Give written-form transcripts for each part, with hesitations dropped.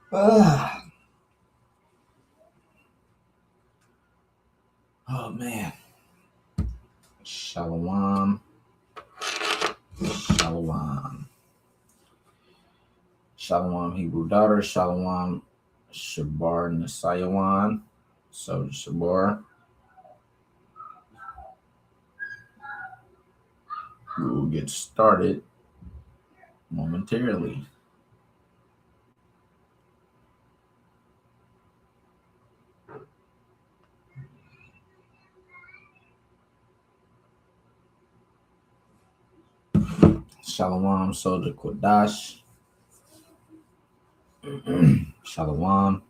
Ah, oh man. Shalom. Shalom. Shalom Hebrew daughter. Shalom Shabar Nasayawan. So Shabar. We will get started momentarily. Shalom Soldier Kodash. Shalom.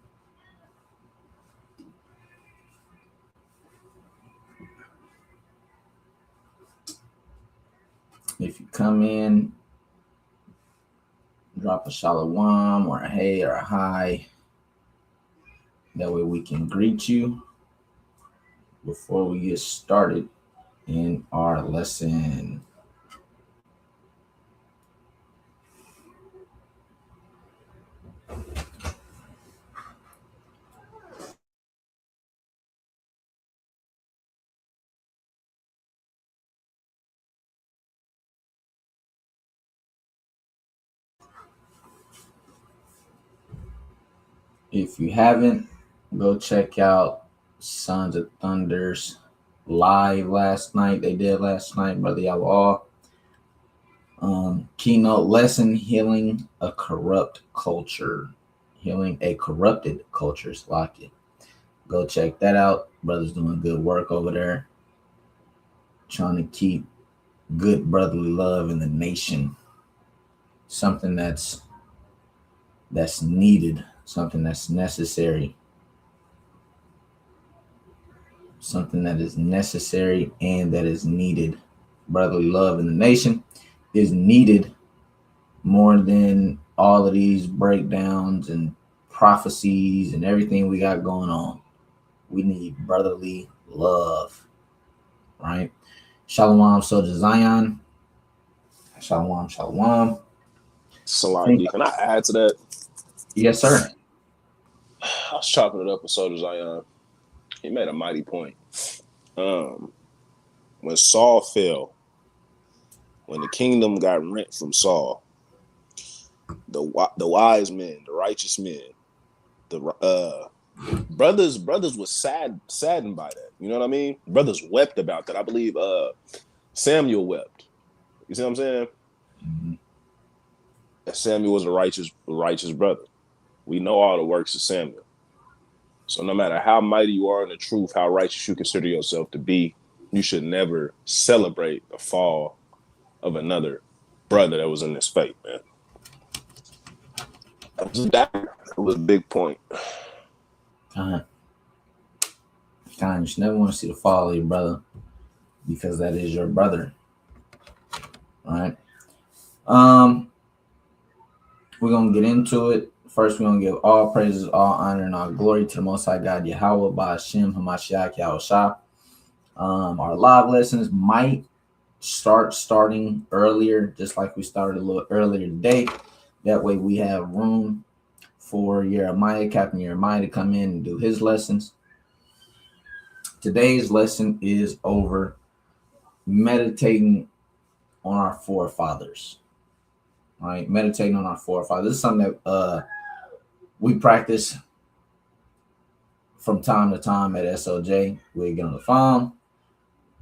If you come in, drop a shalom or a hey or a hi. That way we can greet you before we get started in our lesson. If you haven't, go check out Sons of Thunder's live last night. They did last night, Brother Yawal. Keynote lesson: healing a corrupt culture, healing a corrupted culture. Slock it. Go check that out. Brother's doing good work over there, trying to keep good brotherly love in the nation. Something that's needed, something that's necessary, something that is necessary and that is needed. Brotherly love in the nation is needed more than all of these breakdowns and prophecies and everything we got going on. We need brotherly love, right? Shalom, Soldier Zion. Shalom, shalom. Salaki, can I add to that? Yes, sir. I was chopping it up with Soldier Zion. He made a mighty point. When Saul fell, when the kingdom got rent from Saul, the wise men, the righteous men, the brothers was saddened by that. You know what I mean? Brothers wept about that. I believe Samuel wept. You see what I'm saying? Mm-hmm. Samuel was a righteous brother. We know all the works of Samuel. So no matter how mighty you are in the truth, how righteous you consider yourself to be, you should never celebrate the fall of another brother that was in this faith, man. That was a big point. You should never want to see the fall of your brother because that is your brother. Right? We're gonna get into it. First, we're gonna give all praises, all honor, and all glory to the Most High God Yahweh by Hashem Hamashiach Yahushua. Our live lessons might starting earlier, just like we started a little earlier today. That way, we have room for Captain Jeremiah, to come in and do his lessons. Today's lesson is over meditating on our forefathers. Right, meditating on our forefathers. This is something that we practice from time to time at SOJ. We'll get on the phone,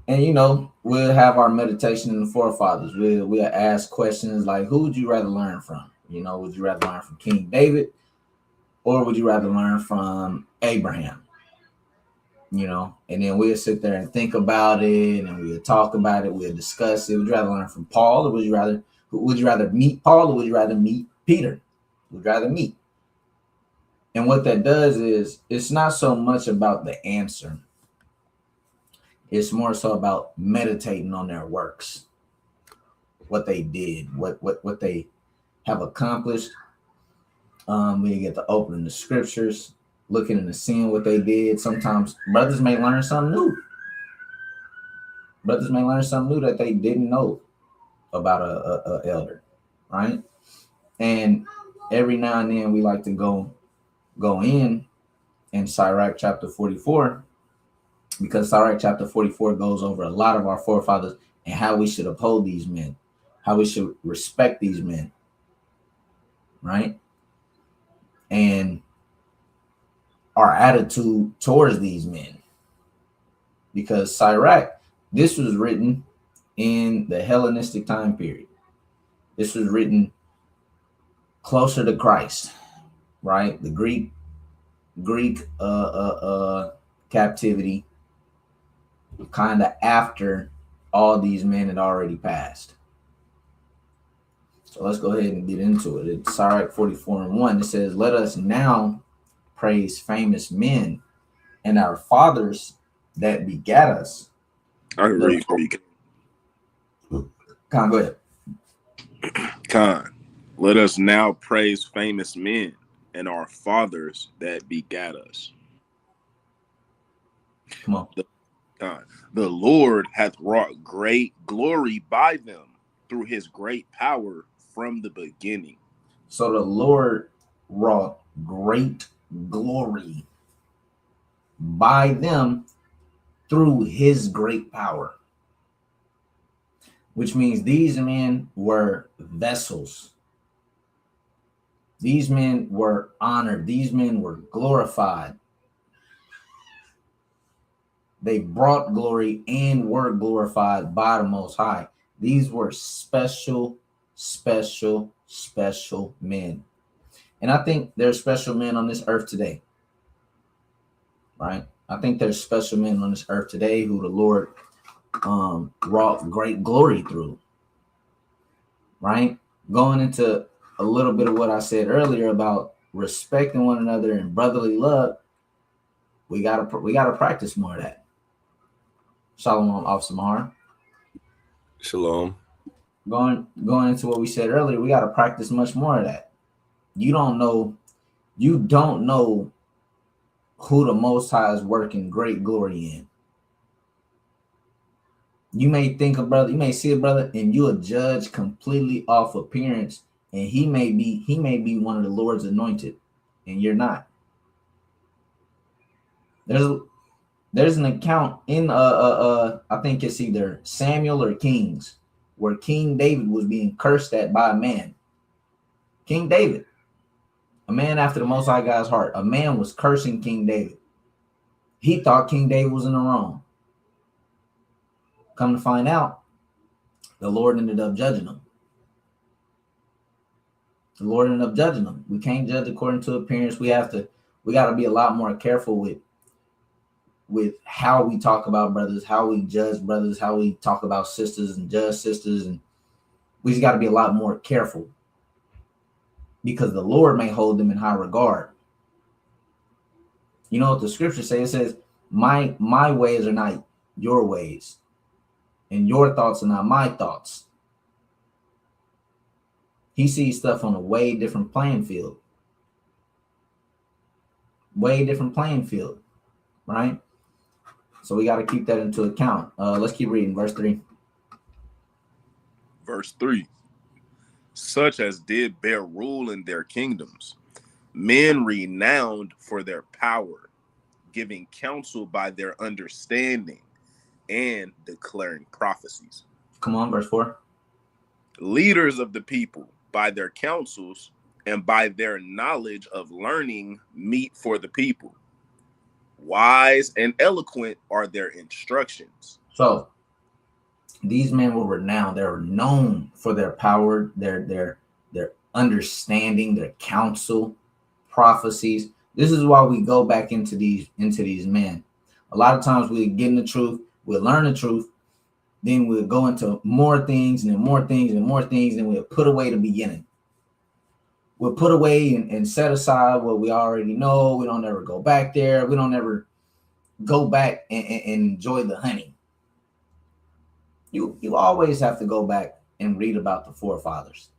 and we'll have our meditation in the forefathers. We'll ask questions like, "Who would you rather learn from? Would you rather learn from King David, or would you rather learn from Abraham?" And then we'll sit there and think about it, and we'll talk about it. We'll discuss it. Would you rather learn from Paul, or would you rather meet Paul, or would you rather meet Peter? Would you rather meet? And what that does is, it's not so much about the answer. It's more so about meditating on their works, what they did, what they have accomplished. We get to opening the scriptures, looking and seeing what they did. Sometimes brothers may learn something new. Brothers may learn something new that they didn't know about a elder, right? And every now and then we like to go go in Sirach chapter 44, because Sirach chapter 44 goes over a lot of our forefathers and how we should uphold these men, how we should respect these men, right? And our attitude towards these men. Because Sirach, this was written in the Hellenistic time period. This was written closer to Christ, right? The Greek captivity, kind of after all these men had already passed. So let's go ahead and get into it. It's Sirach 44:1. It says, "Let us now praise famous men and our fathers that begat us." I can read for you. Con, go ahead. Con, let us now praise famous men and our fathers that begat us. Come on. The Lord hath wrought great glory by them through his great power from the beginning. So the Lord wrought great glory by them through his great power, which means these men were vessels. These men were honored. These men were glorified. They brought glory and were glorified by the Most High. These were special men. And I think there's special men on this earth today, right? I think there's special men on this earth today who the Lord wrought great glory through, right? Going into a little bit of what I said earlier about respecting one another and brotherly love, we gotta practice more of that. Shalom, Officer Mahar. Shalom. Going into what we said earlier, we gotta practice much more of that. You don't know who the Most High is working great glory in. You may think a brother, you may see a brother, and you'll judge completely off appearance, and he may be one of the Lord's anointed, and you're not. There's an account in I think it's either Samuel or Kings, where King David was being cursed at by a man. King David, a man after the Most High God's heart, a man was cursing King David. He thought King David was in the wrong. Come to find out, the Lord ended up judging him. The Lord ended up judging him. We can't judge according to appearance. We got to be a lot more careful with how we talk about brothers, how we judge brothers, how we talk about sisters and judge sisters, and we just got to be a lot more careful, because the Lord may hold them in high regard. You know what the scripture says? It says, my ways are not your ways, and your thoughts are not my thoughts. He sees stuff on a way different playing field. Way different playing field, right? So we got to keep that into account. Let's keep reading. Verse 3. Verse 3. Such as did bear rule in their kingdoms, men renowned for their power, giving counsel by their understanding, and declaring prophecies. Come on, verse 4. Leaders of the people by their counsels and by their knowledge of learning meet for the people. Wise and eloquent are their instructions. So these men were renowned. They were known for their power, their understanding, their counsel, prophecies. This is why we go back into these men. A lot of times we get in the truth, we'll learn the truth, then we'll go into more things and then more things and more things, and we'll put away the beginning. We'll put away and set aside what we already know. We don't ever go back there. We don't ever go back and enjoy the honey. You always have to go back and read about the forefathers.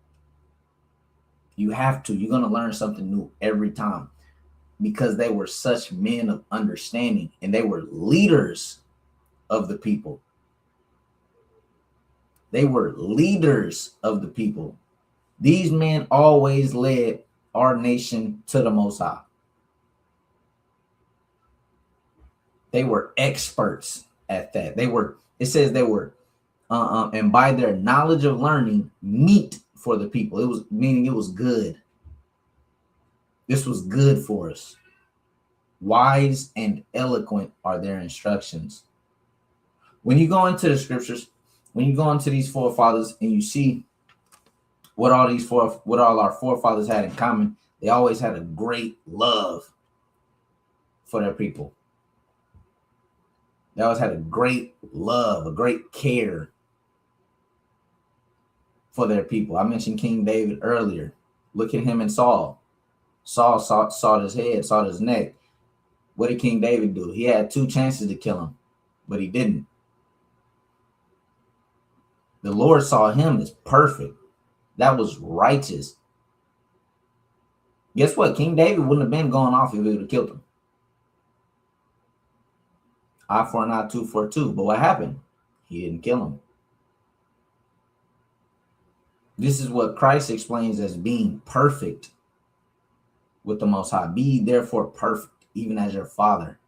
You have to. You're going to learn something new every time, because they were such men of understanding, and they were leaders of the people. They were leaders of the people. These men always led our nation to the Most High. They were experts at that. It says they were, and by their knowledge of learning, meat for the people. It was meaning it was good. This was good for us. Wise and eloquent are their instructions. When you go into the scriptures, when you go into these forefathers and you see what all our forefathers had in common, they always had a great love for their people. They always had a great love, a great care for their people. I mentioned King David earlier. Look at him and Saul. Saul sawed his head, sawed his neck. What did King David do? He had 2 chances to kill him, but he didn't. The Lord saw him as perfect. That was righteous. Guess what? King David wouldn't have been going off if he would have killed him. Eye for an eye, tooth for a tooth. But what happened? He didn't kill him. This is what Christ explains as being perfect with the Most High. Be therefore perfect, even as your Father.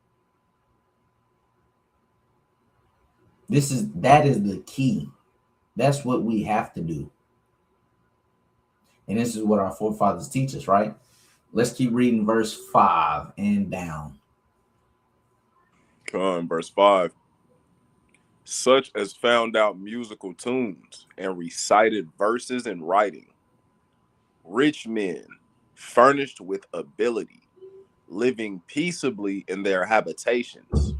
That is the key. That's what we have to do. And this is what our forefathers teach us, right? Let's keep reading verse 5 and down. Come on, verse 5. Such as found out musical tunes and recited verses in writing. Rich men, furnished with ability, living peaceably in their habitations.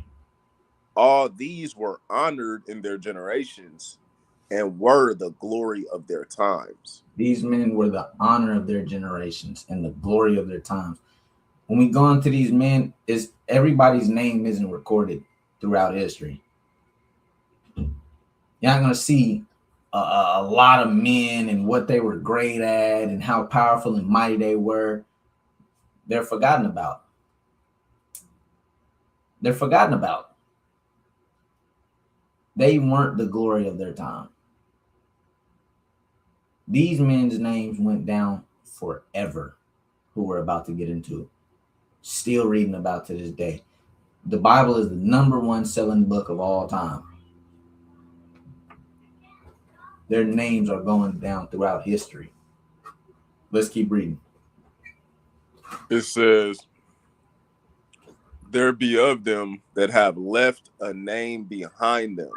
All these were honored in their generations and were the glory of their times. These men were the honor of their generations and the glory of their times. When we go into these men, everybody's name isn't recorded throughout history. You're not going to see a lot of men and what they were great at and how powerful and mighty they were. They're forgotten about. They're forgotten about. They weren't the glory of their time. These men's names went down forever, who we're about to get into. Still reading about to this day. The Bible is the #1 selling book of all time. Their names are going down throughout history. Let's keep reading. It says, there be of them that have left a name behind them,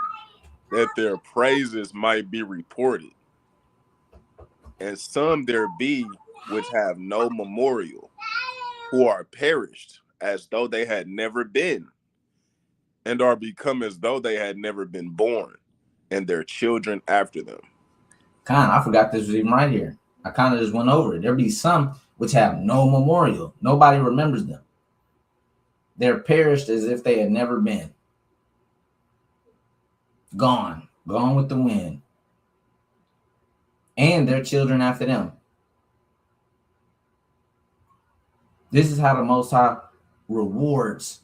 that their praises might be reported. And some there be which have no memorial, who are perished as though they had never been, and are become as though they had never been born, and their children after them. I forgot this was even right here. I kind of just went over it. There be some which have no memorial. Nobody remembers them. They're perished as if they had never been. Gone with the wind. And their children after them. This is how the Most High rewards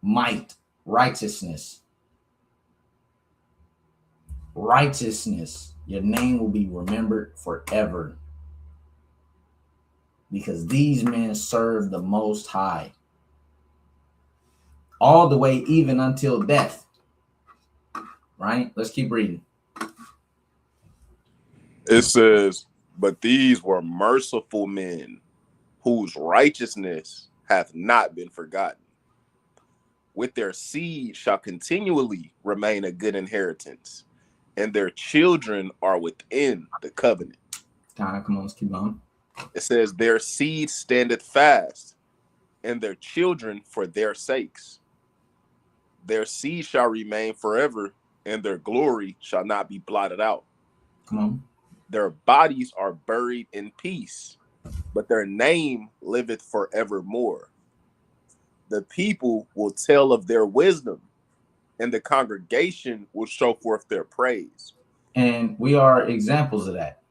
might, righteousness. Righteousness. Your name will be remembered forever. Because these men serve the Most High. All the way even until death. Right? Let's keep reading. It says, but these were merciful men, whose righteousness hath not been forgotten. With their seed shall continually remain a good inheritance, and their children are within the covenant. Come on, let's keep on. It says, their seed standeth fast, and their children for their sakes. Their seed shall remain forever, and their glory shall not be blotted out. Come on. Their bodies are buried in peace, but their name liveth forevermore. The people will tell of their wisdom, and the congregation will show forth their praise. And we are examples of that.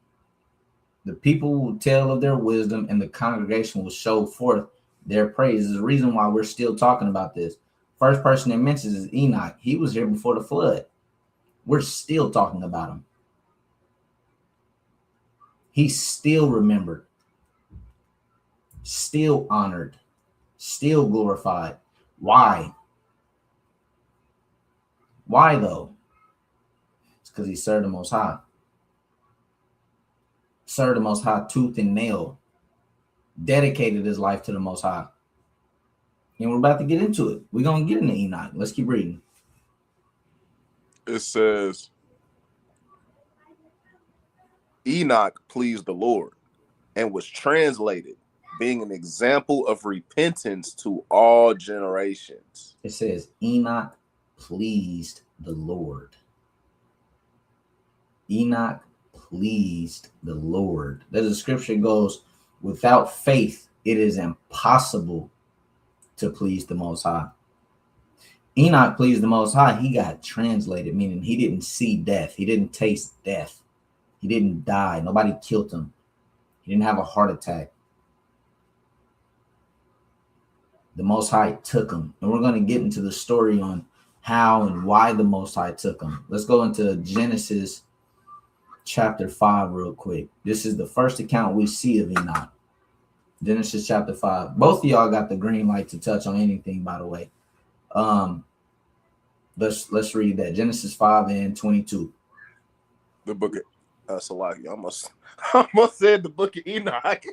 The people will tell of their wisdom, and the congregation will show forth their praise. There's a reason why we're still talking about this. First person it mentions is Enoch. He was here before the flood. We're still talking about him. He's still remembered, still honored, still glorified. Why? Why though? It's because he served the Most High. Served the Most High tooth and nail. Dedicated his life to the Most High. And we're about to get into it. We're going to get into Enoch. Let's keep reading. It says, Enoch pleased the Lord and was translated, being an example of repentance to all generations. It says, Enoch pleased the Lord. Enoch pleased the Lord. There's a scripture goes, without faith, it is impossible to please the Most High. Enoch pleased the Most High. He got translated, meaning he didn't see death. He didn't taste death. He didn't die. Nobody killed him. He didn't have a heart attack. The Most High took him. And we're going to get into the story on how and why the Most High took him. Let's go into Genesis chapter 5 real quick. This is the first account we see of Enoch. Genesis chapter 5. Both of y'all got the green light to touch on anything, by the way. Let's read that. Genesis 5 and 22. The book of Salaki. I almost said the book of Enoch.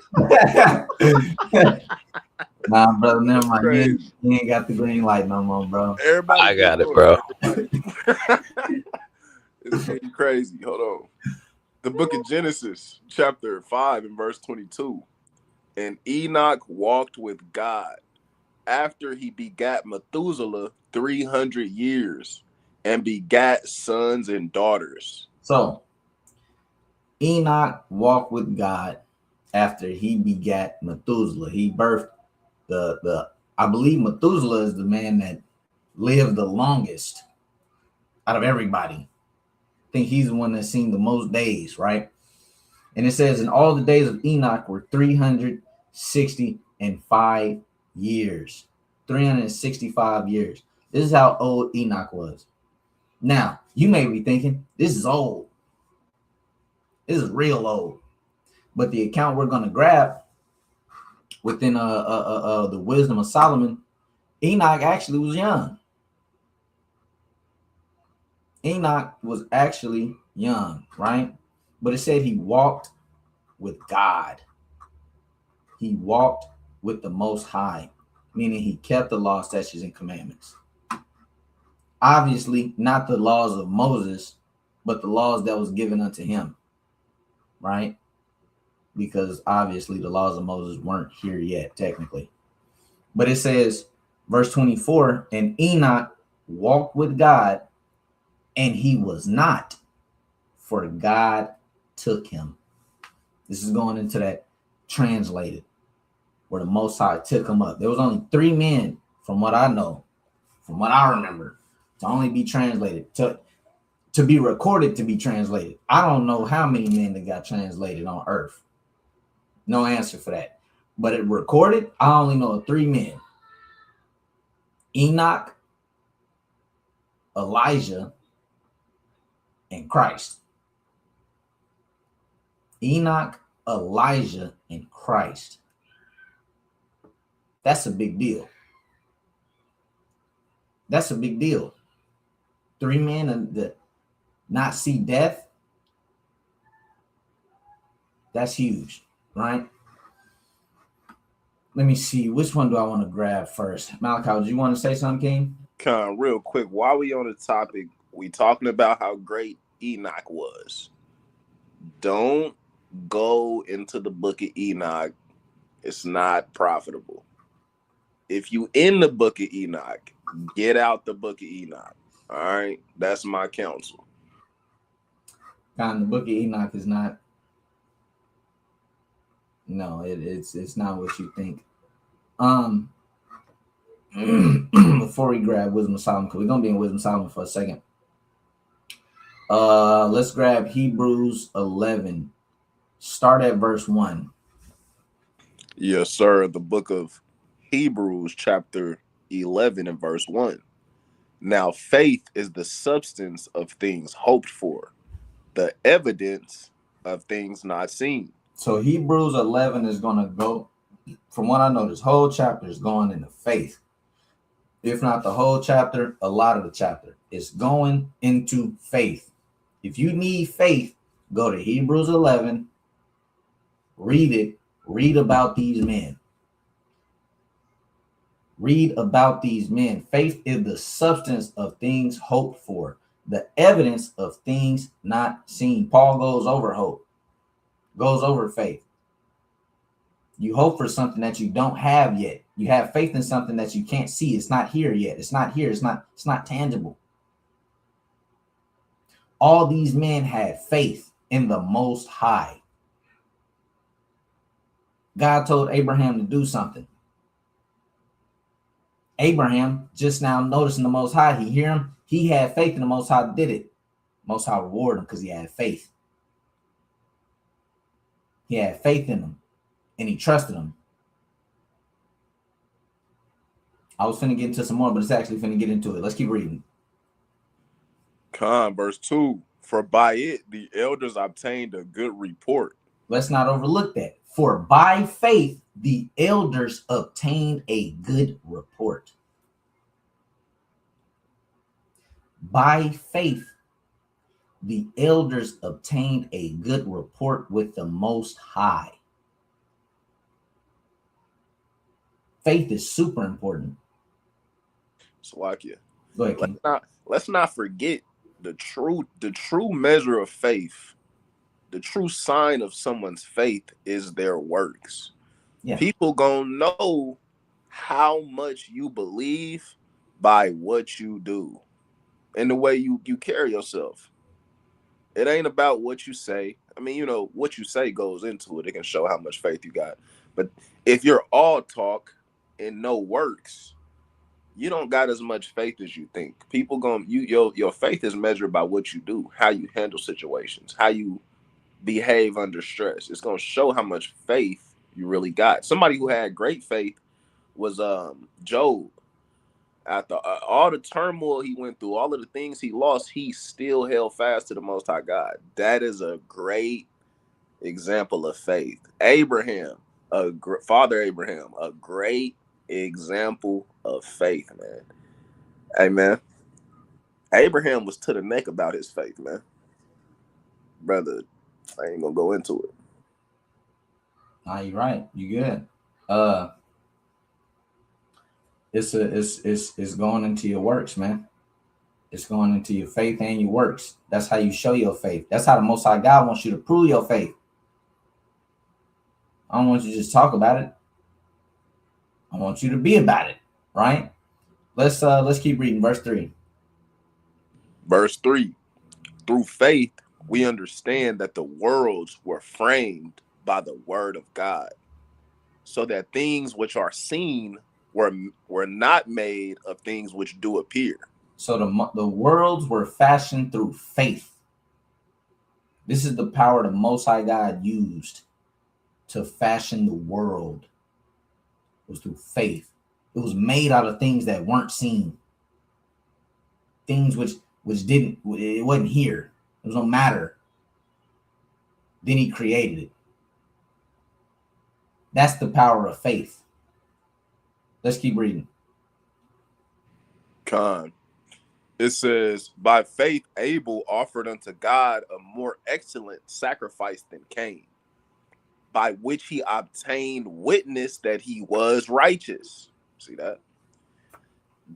Nah, brother, never mind. You ain't got the green light no more, bro. Everybody, I got it, bro. It's getting crazy. Hold on. The book of Genesis, chapter 5 and verse 22. And Enoch walked with God after he begat Methuselah 300 years and begat sons and daughters. So, Enoch walked with God after he begat Methuselah. He birthed I believe Methuselah is the man that lived the longest out of everybody. I think he's the one that's seen the most days, right? And it says, and all the days of Enoch were 365 years. 365 years. This is how old Enoch was. Now, you may be thinking, this is old. This is real old. But the account we're going to grab within the wisdom of Solomon, Enoch actually was young. Enoch was actually young, right? But it said he walked with God. He walked with the Most High, meaning he kept the law, statutes, and commandments. Obviously, not the laws of Moses, but the laws that was given unto him, right? Because obviously the laws of Moses weren't here yet, technically. But it says, verse 24, and Enoch walked with God, and he was not, for God took him. This is going into that translated, where the Most High took him up. There was only 3 men, from what I know, from what I remember, to only be translated, to be recorded to be translated. I don't know how many men that got translated on earth. No answer for that. But it recorded, I only know of 3 men. Enoch, Elijah, and Christ. Enoch, Elijah, and Christ. That's a big deal. That's a big deal. 3 men that not see death. That's huge, right? Let me see. Which one do I want to grab first? Malachi, do you want to say something, King? Real quick, while we on the topic, we talking about how great Enoch was. Don't go into the book of Enoch. It's not profitable. If you in the book of Enoch, get out the book of Enoch. All right, that's my counsel. The book of Enoch is not. No, it's not what you think. Before we grab Wisdom of Solomon, because we're gonna be in Wisdom of Solomon for a second. Let's grab Hebrews 11. Start at verse 1. Yes, sir. The book of Hebrews, chapter 11 and verse 1. Now, faith is the substance of things hoped for, the evidence of things not seen. So Hebrews 11 is going to go, from what I know, this whole chapter is going into faith. if not the whole chapter, a lot of the chapter. It's going into faith. If you need faith, go to Hebrews 11, read it, read about these men. Read about these men. Faith is the substance of things hoped for, the evidence of things not seen. Paul goes over hope, goes over faith. You hope for something that you don't have yet. You have faith in something that you can't see. It's not here yet. It's not here. It's not tangible. All these men had faith in the Most High. God told Abraham to do something. Abraham just now noticing the Most High. He hear him. He had faith in the Most High, did it. Most High rewarded him because he had faith. He had faith in him, and he trusted him. I was finna get into some more, but it's actually finna get into it. Let's keep reading. Verse 2. For by it the elders obtained a good report. Let's not overlook that. For by faith the elders obtained a good report. By faith the elders obtained a good report with the Most High. Faith is super important. Salakia. Go ahead, King. Let's not forget the true measure of faith. The true sign of someone's faith is their works. Yeah. People gonna know how much you believe by what you do and the way you carry yourself. It ain't about what you say. I mean, what you say goes into it. It can show how much faith you got. But if you're all talk and no works, you don't got as much faith as you think. People your faith is measured by what you do, how you handle situations, how you behave under stress. It's gonna show how much faith you really got. Somebody who had great faith was Job. After all the turmoil he went through, all of the things he lost, he still held fast to the Most High God. That is a great example of faith. Abraham, Father Abraham, a great example of faith, man. Hey, man. Abraham was to the neck about his faith, man. Brother, I ain't gonna go into it. Nah, you're right. You good. It's going into your works, man. It's going into your faith and your works. That's how you show your faith. That's how the Most High God wants you to prove your faith. I don't want you to just talk about it. I want you to be about it, right? Let's keep reading verse 3. Verse 3. Through faith, we understand that the worlds were framed by the word of God, so that things which are seen were not made of things which do appear. So the worlds were fashioned through faith. This is the power the Most High God used to fashion the world. It was through faith. It was made out of things that weren't seen. Things which it wasn't here. It was no matter. Then he created it. That's the power of faith. Let's keep reading. It says, by faith Abel offered unto God a more excellent sacrifice than Cain, by which he obtained witness that he was righteous. See that?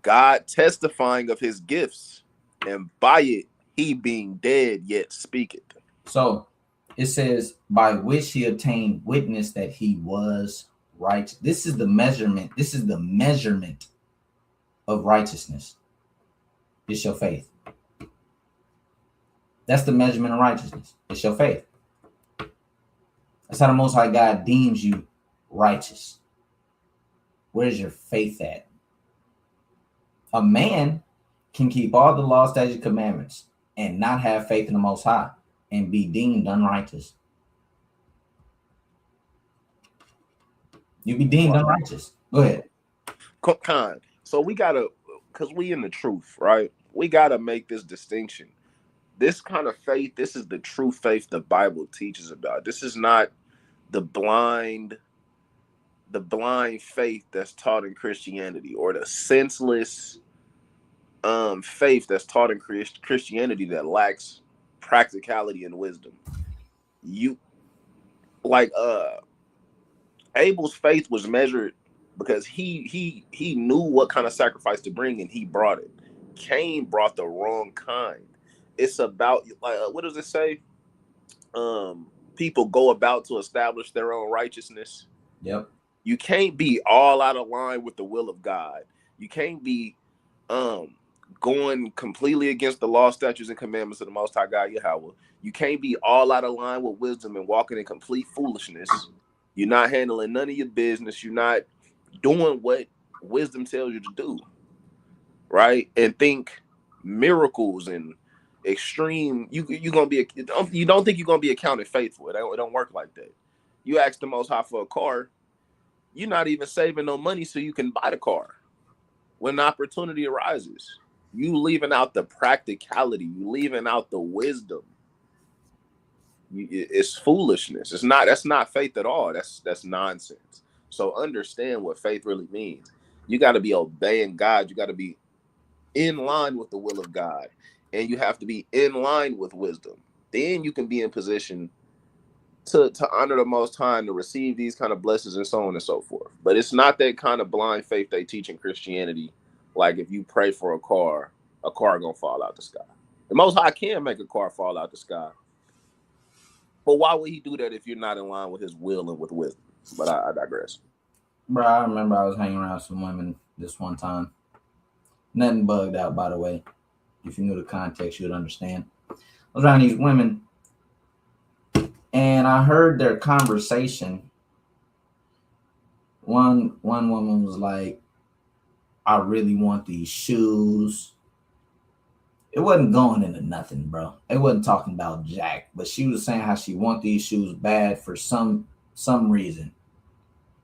God testifying of his gifts, and by it he being dead yet speaketh. So it says, by which he obtained witness that he was righteous. This is the measurement. This is the measurement of righteousness. It's your faith. That's the measurement of righteousness. It's your faith. That's how the Most High God deems you righteous. Where's your faith at? A man can keep all the law, statutes, commandments and not have faith in the Most High and be deemed unrighteous. You be deemed unrighteous. Go ahead. So we gotta, because we in the truth, right? We gotta make this distinction. This kind of faith, this is the true faith the Bible teaches about. This is not the blind the blind faith that's taught in Christianity, or the senseless faith that's taught in Christianity that lacks practicality and wisdom. You like Abel's faith was measured because he knew what kind of sacrifice to bring, and he brought it. Cain brought the wrong kind. It's about, like, what does it say? People go about to establish their own righteousness. Yep. You can't be all out of line with the will of God. You can't be going completely against the law, statutes, and commandments of the Most High God Yahweh. You can't be all out of line with wisdom and walking in complete foolishness. You're not handling none of your business. You're not doing what wisdom tells you to do, right? And think miracles and extreme. You gonna be. You don't think you're gonna be accounted faithful? It don't work like that. You ask the Most High for a car, you're not even saving no money so you can buy the car when the opportunity arises. You leaving out the practicality. You leaving out the wisdom. It's foolishness. It's not. That's not faith at all. That's nonsense. So understand what faith really means. You got to be obeying God. You got to be in line with the will of God, and you have to be in line with wisdom. Then you can be in position to honor the Most High and to receive these kind of blessings and so on and so forth. But it's not that kind of blind faith they teach in Christianity. Like if you pray for a car gonna fall out the sky. The Most High can make a car fall out the sky. But why would he do that if you're not in line with his will and with wisdom? But I digress. Bro, I remember I was hanging around some women this one time. Nothing bugged out, by the way. If you knew the context, you would understand. I was around these women, and I heard their conversation. One woman was like, I really want these shoes. It wasn't going into nothing, bro. It wasn't talking about Jack, but she was saying how she want these shoes bad for some reason.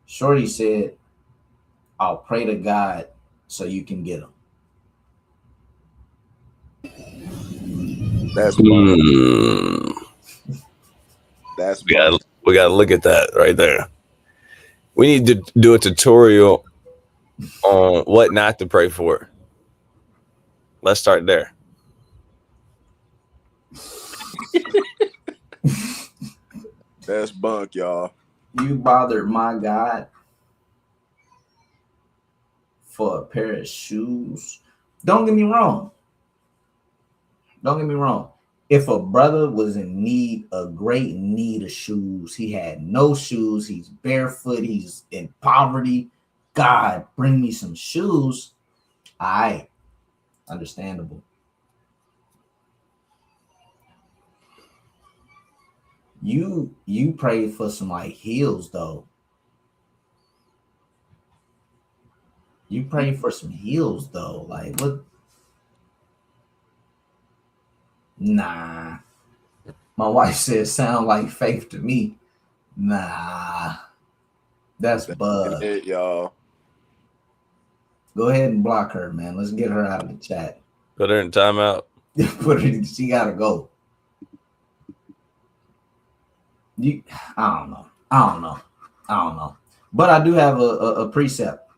Shorty said, I'll pray to God so you can get them. That's that's we gotta look at that right there. We need to do a tutorial on what not to pray for. Let's start there. That's bunk, y'all. You bothered my God for a pair of shoes. Don't get me wrong. If a brother was in need, a great need of shoes, he had no shoes, he's barefoot, he's in poverty. God, bring me some shoes. Aye, understandable. You prayed for some like heels though. You prayed for some heels though. Like what? Nah. My wife said sound like faith to me. Nah. That's bug. It, y'all. Go ahead and block her, man. Let's get her out of the chat. Put her in timeout. She gotta go. I don't know. But I do have a precept.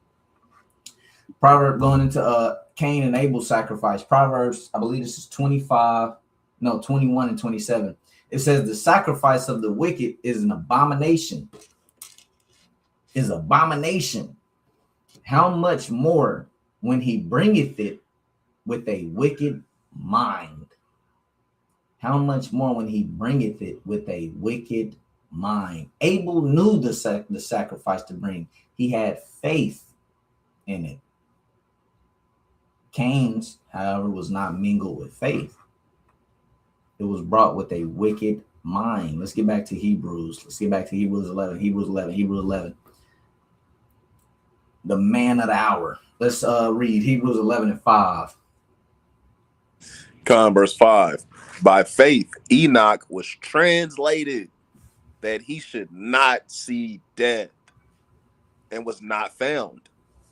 Proverb going into Cain and Abel sacrifice. Proverbs, I believe this is 21 and 27. It says the sacrifice of the wicked is an abomination. How much more when he bringeth it with a wicked mind? How much more when he bringeth it with a wicked mind? Abel knew the sacrifice to bring. He had faith in it. Cain's, however, was not mingled with faith. It was brought with a wicked mind. Let's get back to Hebrews. Hebrews 11. The man of the hour. Let's read Hebrews 11:5. Verse 5. By faith, Enoch was translated that he should not see death, and was not found,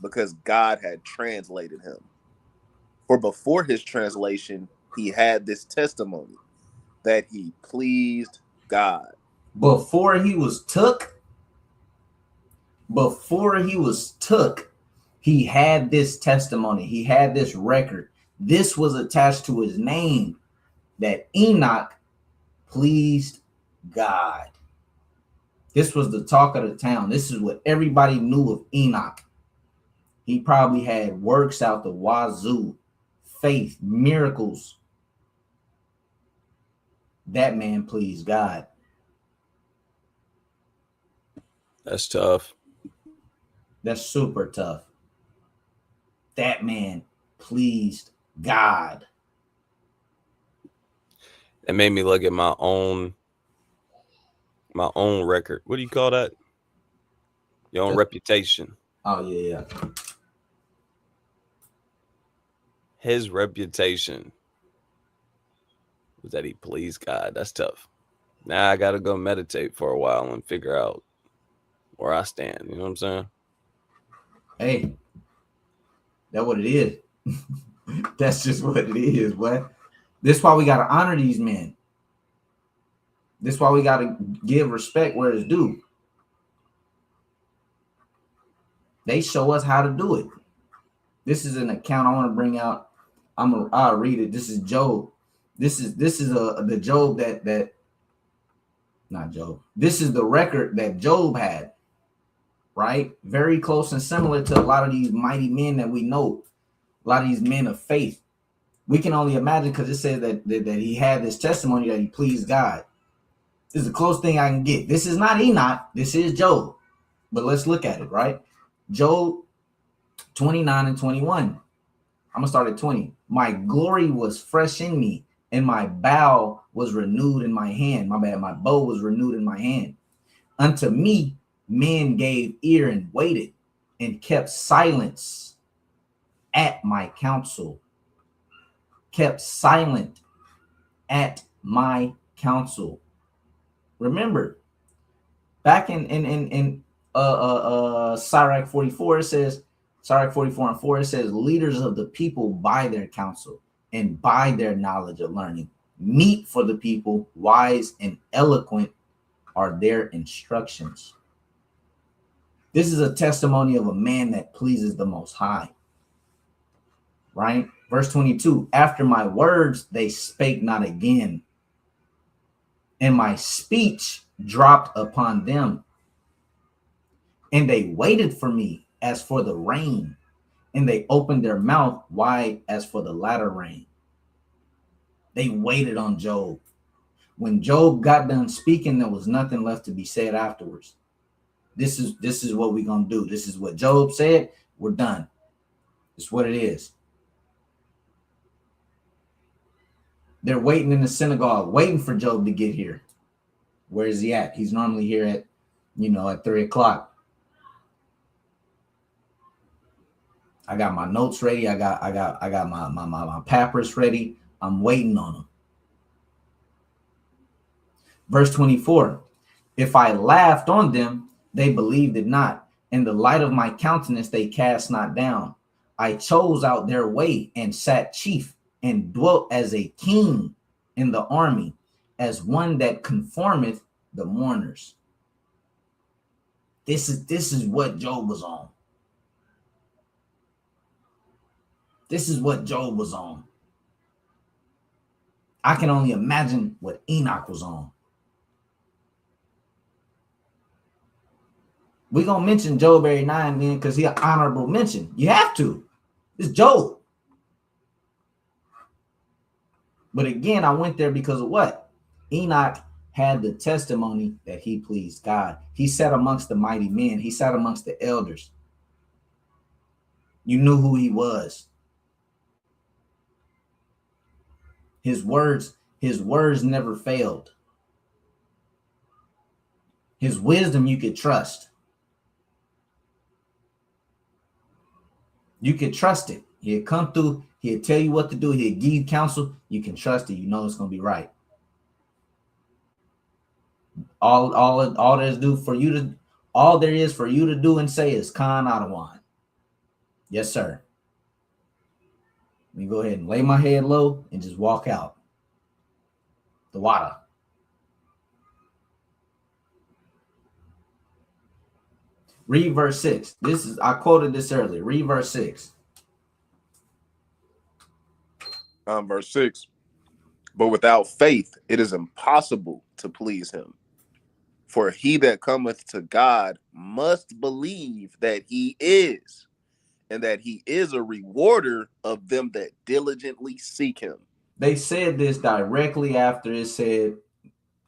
because God had translated him. For before his translation, he had this testimony, that he pleased God. Before he was took, before he was took, he had this testimony. He had this record. This was attached to his name that Enoch pleased God. This was the talk of the town. This is what everybody knew of Enoch. He probably had works out the wazoo, faith, miracles. That man pleased God. That's tough. That's super tough. That man pleased God. It made me look at my own record. What do you call that? Your own reputation. Oh, yeah. His reputation was that he pleased God. That's tough. Now I got to go meditate for a while and figure out where I stand. You know what I'm saying? Hey, that's what it is. That's just what it is, boy. This is why we got to honor these men. This is why we got to give respect where it's due. They show us how to do it. This is an account I want to bring out. I'll read it. This is Job. This is the Job that not Job. This is the record that Job had, right? Very close and similar to a lot of these mighty men that we know, a lot of these men of faith. We can only imagine because it says that he had this testimony that he pleased God. This is the close thing I can get. This is not Enoch. This is Job. But let's look at it, right? Job 29 and 21. I'm going to start at 20. My glory was fresh in me, and my bow was renewed in my hand. My bow was renewed in my hand. Unto me, men gave ear and waited and kept silence at my counsel. Kept silent at my counsel. Remember, back in Sirach 44, it says, Sirach 44 and 4, it says, leaders of the people by their counsel and by their knowledge of learning. Meet for the people, wise and eloquent are their instructions. This is a testimony of a man that pleases the Most High. Right? Verse 22, after my words, they spake not again, and my speech dropped upon them. And they waited for me as for the rain, and they opened their mouth wide as for the latter rain. They waited on Job. When Job got done speaking, there was nothing left to be said afterwards. This is what we're going to do. This is what Job said. We're done. It's what it is. They're waiting in the synagogue, waiting for Job to get here. Where is he at? He's normally here at 3 o'clock. I got my notes ready. I got my papyrus ready. I'm waiting on him. Verse 24. If I laughed on them, they believed it not. In the light of my countenance, they cast not down. I chose out their way and sat chief and dwelt as a king in the army, as one that conformeth the mourners. This is what Job was on. This is what Job was on. I can only imagine what Enoch was on. We're going to mention Job every now and then because he's an honorable mention. You have to. It's Job. But again, I went there because of what? Enoch had the testimony that he pleased God. He sat amongst the mighty men. He sat amongst the elders. You knew who he was. His words never failed. His wisdom you could trust. You could trust it. He'll come through. He'll tell you what to do. He'll give you counsel. You can trust it. You know it's going to be right. All there is for you to do and say is Khan Adawan. Yes, sir. Let me go ahead and lay my head low and just walk out. The water. Read verse 6. I quoted this earlier. Read verse 6. Verse 6. But without faith, it is impossible to please him. For he that cometh to God must believe that he is, and that he is a rewarder of them that diligently seek him. They said this directly after it said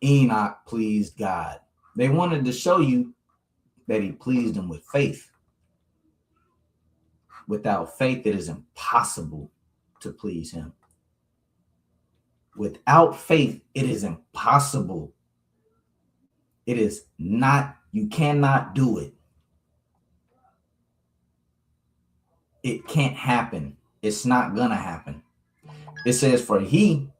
Enoch pleased God. They wanted to show you that he pleased him with faith. Without faith, it is impossible to please him. Without faith, it is impossible. It is not, you cannot do it. It can't happen. It's not gonna happen. It says, for he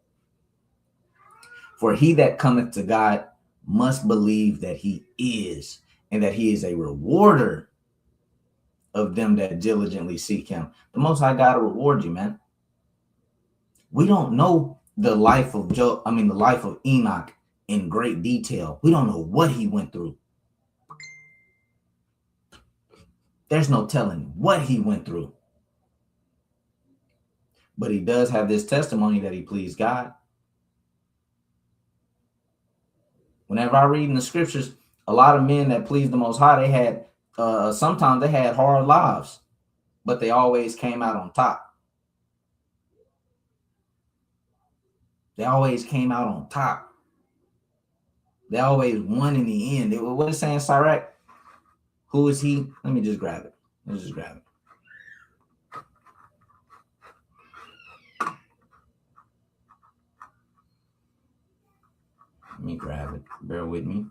that cometh to God must believe that he is, and that he is a rewarder of them that diligently seek him. The Most High God will reward you, man. We don't know the life of the life of Enoch in great detail. We don't know what he went through. There's no telling what he went through. But he does have this testimony that he pleased God. Whenever I read in the scriptures, a lot of men that pleased the Most High, they had sometimes they had hard lives, but they always came out on top. They always came out on top. They always won in the end. What is saying, Sirach? Who is he? Let me just grab it. Let me grab it. Bear with me.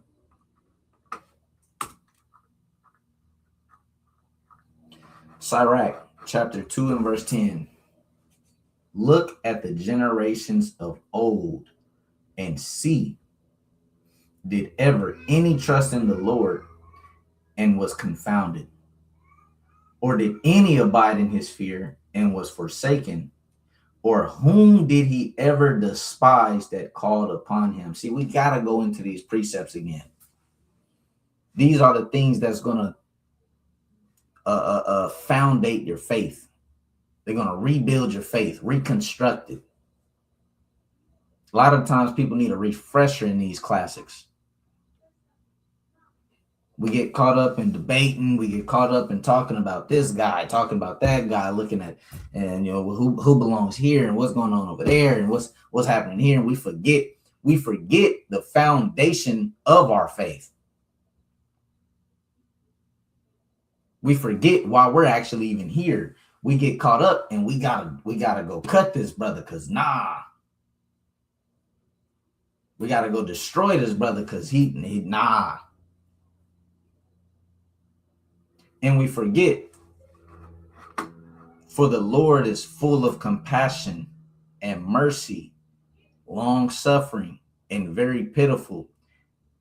Sirach, chapter 2 and verse 10. Look at the generations of old and see, did ever any trust in the Lord and was confounded? Or did any abide in his fear and was forsaken? Or whom did he ever despise that called upon him? See, we got to go into these precepts again. These are the things that's going to foundate your faith. They're going to rebuild your faith, reconstruct it. A lot of times people need a refresher in these classics. We get caught up in debating. We get caught up in talking about this guy, talking about that guy, looking at, and who belongs here and what's going on over there and what's happening here. And we forget the foundation of our faith. We forget why we're actually even here. We get caught up and we gotta go cut this brother because we gotta go destroy this brother because he And we forget, for the Lord is full of compassion and mercy, long suffering, and very pitiful,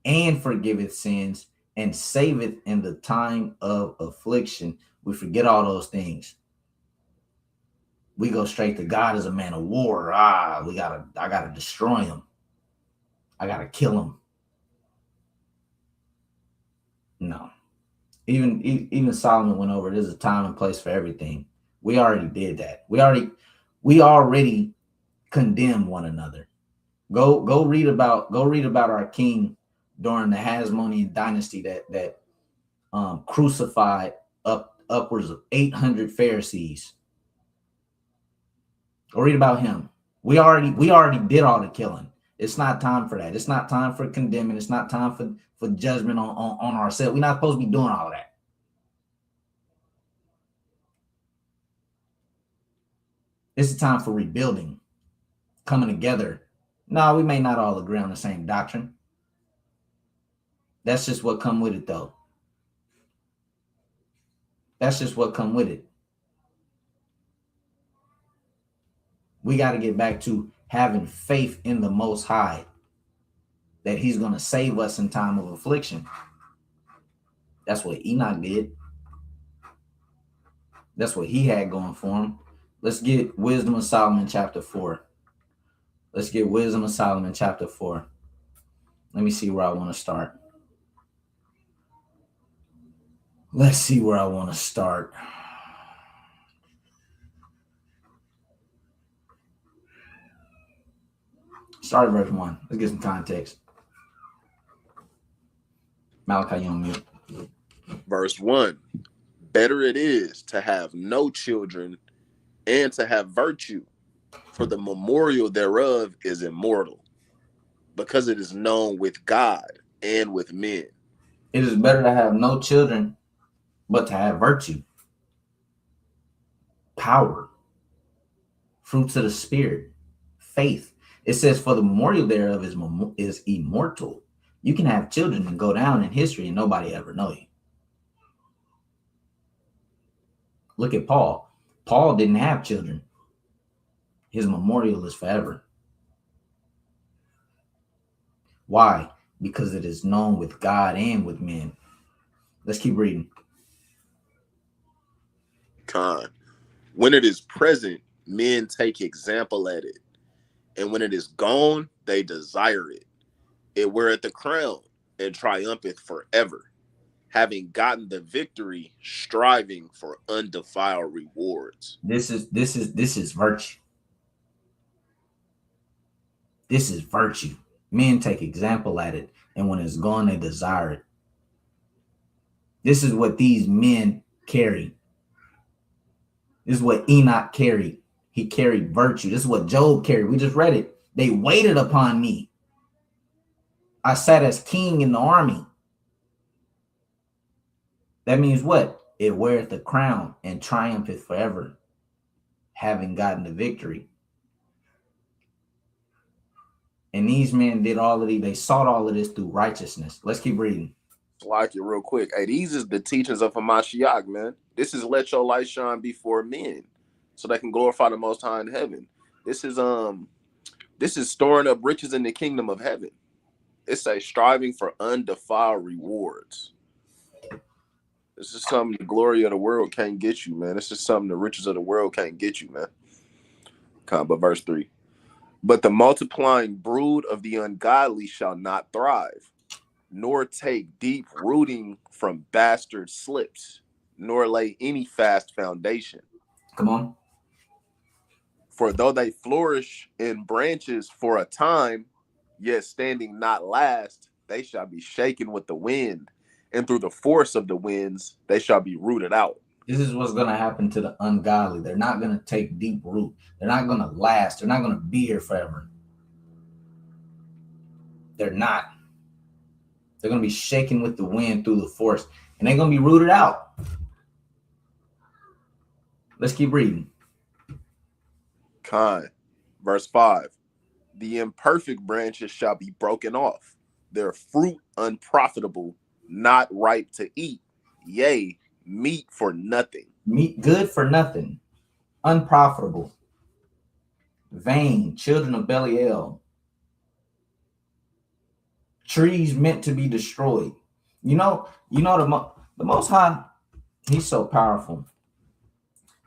and forgiveth sins, and saveth in the time of affliction. We forget all those things. We go straight to God as a man of war. I gotta destroy him. I gotta kill him. No. Even Solomon went over, there's a time and place for everything. We already did that. We already condemned one another. Go read about our king during the Hasmonean dynasty that crucified upwards of 800 Pharisees. Go read about him. We already did all the killing. It's not time for that. It's not time for condemning. It's not time for judgment on ourselves. We're not supposed to be doing all of that. It's a time for rebuilding, coming together. No, we may not all agree on the same doctrine. That's just what come with it, though. That's just what come with it. We got to get back to having faith in the Most High, that he's going to save us in time of affliction. That's what Enoch did. That's what he had going for him. Let's get Wisdom of Solomon chapter 4. Let's get Wisdom of Solomon chapter 4. Let me see where I want to start. Let's see where I want to start. Start at verse 1. Let's get some context. Malachi, you on mute. Verse 1. Better it is to have no children and to have virtue, for the memorial thereof is immortal, because it is known with God and with men. It is better to have no children, but to have virtue, power, fruits of the Spirit, faith. It says, for the memorial thereof is immortal. You can have children and go down in history and nobody ever know you. Look at Paul. Paul didn't have children. His memorial is forever. Why? Because it is known with God and with men. Let's keep reading. When it is present, men take example at it, and when it is gone, they desire it. It weareth the crown and triumpheth forever, having gotten the victory, striving for undefiled rewards. This is virtue. This is virtue. Men take example at it, and when it's gone, they desire it. This is what these men carry. This is what Enoch carried. He carried virtue. This is what Job carried. We just read it. They waited upon me. I sat as king in the army. That means what? It weareth the crown and triumpheth forever, having gotten the victory. And these men did all of these. They sought all of this through righteousness. Let's keep reading. Like it real quick. Hey, these is the teachings of Hamashiach, man. This is let your light shine before men, so they can glorify the Most High in heaven. This is storing up riches in the kingdom of heaven. It's a striving for undefiled rewards. This is something the glory of the world can't get you, man. This is something the riches of the world can't get you, man. But verse 3. But the multiplying brood of the ungodly shall not thrive, nor take deep rooting from bastard slips, nor lay any fast foundation. Come on. For though they flourish in branches for a time, yet standing not last, they shall be shaken with the wind, and through the force of the winds, they shall be rooted out. This is what's going to happen to the ungodly. They're not going to take deep root. They're not going to last. They're not going to be here forever. They're not. They're going to be shaken with the wind through the force, and they're going to be rooted out. Let's keep reading. Verse 5. The imperfect branches shall be broken off, their fruit unprofitable, not ripe to eat, yea, meat for nothing. Meat good for nothing, unprofitable, vain, children of Belial, trees meant to be destroyed. You know the Most High, he's so powerful.